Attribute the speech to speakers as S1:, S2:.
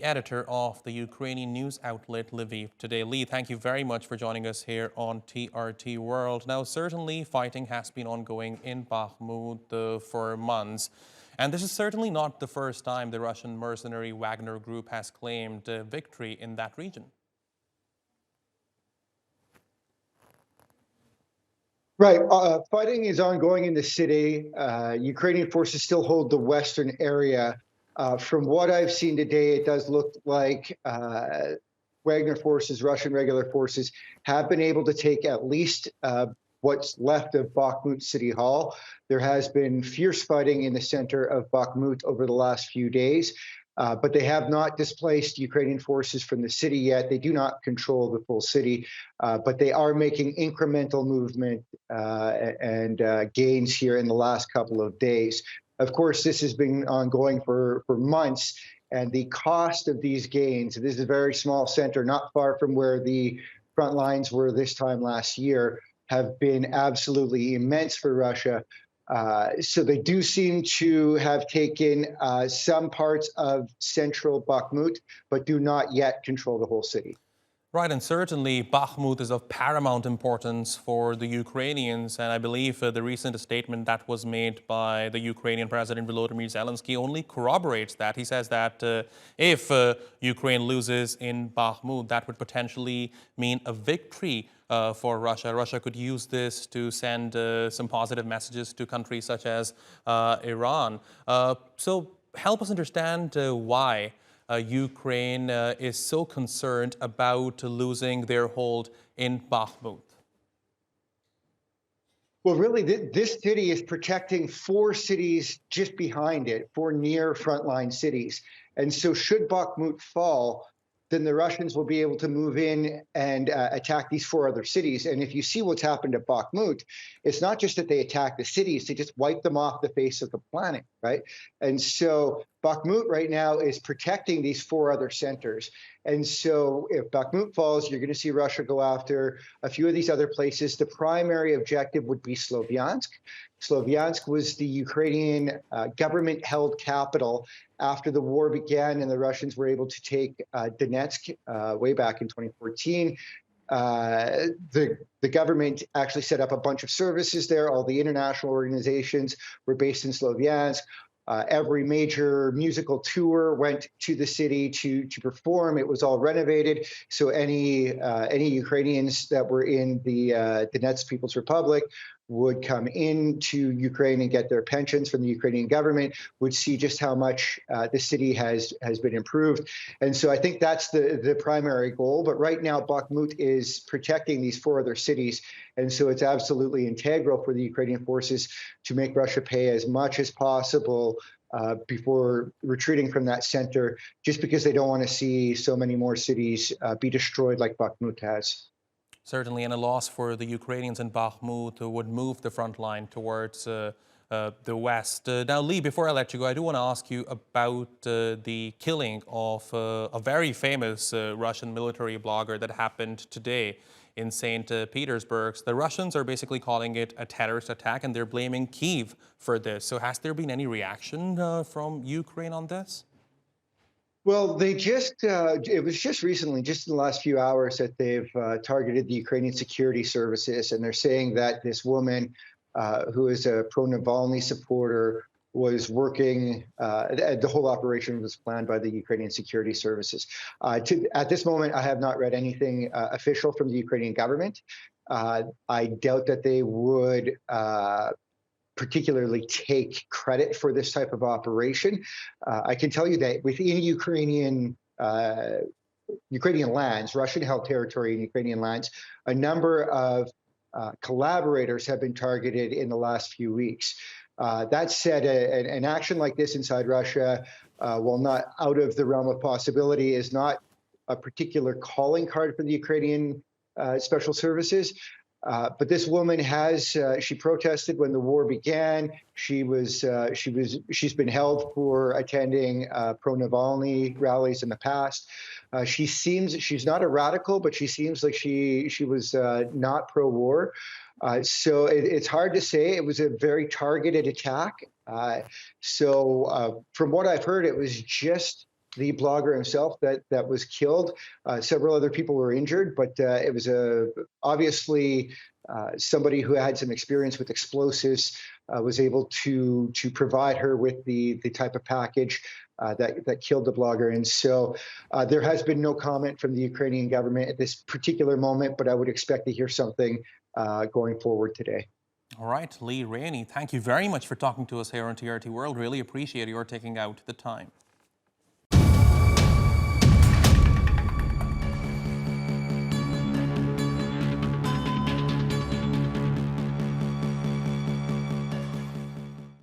S1: the editor of the Ukrainian news outlet Lviv Today. Lee, thank you very much for joining us here on TRT World. Now, certainly fighting has been ongoing in Bakhmut for months. And this is certainly not the first time the Russian mercenary Wagner group has claimed victory in that region.
S2: Right. Fighting is ongoing in the city. Ukrainian forces still hold the western area. From what I've seen today, it does look like Wagner forces, Russian regular forces, have been able to take at least what's left of Bakhmut City Hall. There has been fierce fighting in the center of Bakhmut over the last few days. But they have not displaced Ukrainian forces from the city yet. They do not control the full city, but they are making incremental movement and gains here in the last couple of days. Of course, this has been ongoing for months, and the cost of these gains, this is a very small center, not far from where the front lines were this time last year, have been absolutely immense for Russia. So they do seem to have taken some parts of central Bakhmut, but do not yet control the whole city.
S1: Right, and certainly Bakhmut is of paramount importance for the Ukrainians, and I believe the recent statement that was made by the Ukrainian President Volodymyr Zelensky only corroborates that. He says that if Ukraine loses in Bakhmut, that would potentially mean a victory for Russia. Russia could use this to send some positive messages to countries such as Iran. So help us understand why Ukraine is so concerned about losing their hold in Bakhmut.
S2: Well, really, this city is protecting four cities just behind it, four near frontline cities. And so should Bakhmut fall, then the Russians will be able to move in and attack these four other cities. And if you see what's happened at Bakhmut, it's not just that they attack the cities, they just wipe them off the face of the planet, right? And so Bakhmut right now is protecting these four other centers. And so if Bakhmut falls, you're going to see Russia go after a few of these other places. The primary objective would be Sloviansk. Sloviansk was the Ukrainian government-held capital after the war began and the Russians were able to take Donetsk way back in 2014. The government actually set up a bunch of services there. All the international organizations were based in Sloviansk. Every major musical tour went to the city to perform. It was all renovated. So any Ukrainians that were in the Donetsk People's Republic would come into Ukraine and get their pensions from the Ukrainian government, would see just how much the city has been improved. And so I think that's the primary goal. But right now, Bakhmut is protecting these four other cities. And so it's absolutely integral for the Ukrainian forces to make Russia pay as much as possible before retreating from that center, just because they don't want to see so many more cities be destroyed like Bakhmut has.
S1: Certainly, and a loss for the Ukrainians in Bakhmut would move the front line towards the west. Now, Lee, before I let you go, I do want to ask you about the killing of a very famous Russian military blogger that happened today in St. Petersburg. The Russians are basically calling it a terrorist attack, and they're blaming Kyiv for this. So has there been any reaction from Ukraine on this?
S2: Well, they it was just recently, just in the last few hours, that they've targeted the Ukrainian security services. And they're saying that this woman, who is a pro-Navalny supporter, was working, the whole operation was planned by the Ukrainian security services. At this moment, I have not read anything official from the Ukrainian government. I doubt that they would particularly take credit for this type of operation. I can tell you that within Ukrainian lands, Russian-held territory in Ukrainian lands, a number of collaborators have been targeted in the last few weeks. That said, an action like this inside Russia, while not out of the realm of possibility, is not a particular calling card for the Ukrainian special services. But this woman she protested when the war began. She's been held for attending pro-Navalny rallies in the past. She's not a radical, but she seems like she was not pro-war. So it's hard to say. It was a very targeted attack. So from what I've heard, it was just the blogger himself that was killed. Several other people were injured, but it was obviously somebody who had some experience with explosives, was able to provide her with the type of package that killed the blogger. And so there has been no comment from the Ukrainian government at this particular moment, but I would expect to hear something going forward today.
S1: All right, Lee Reaney, thank you very much for talking to us here on TRT World. Really appreciate your taking out the time.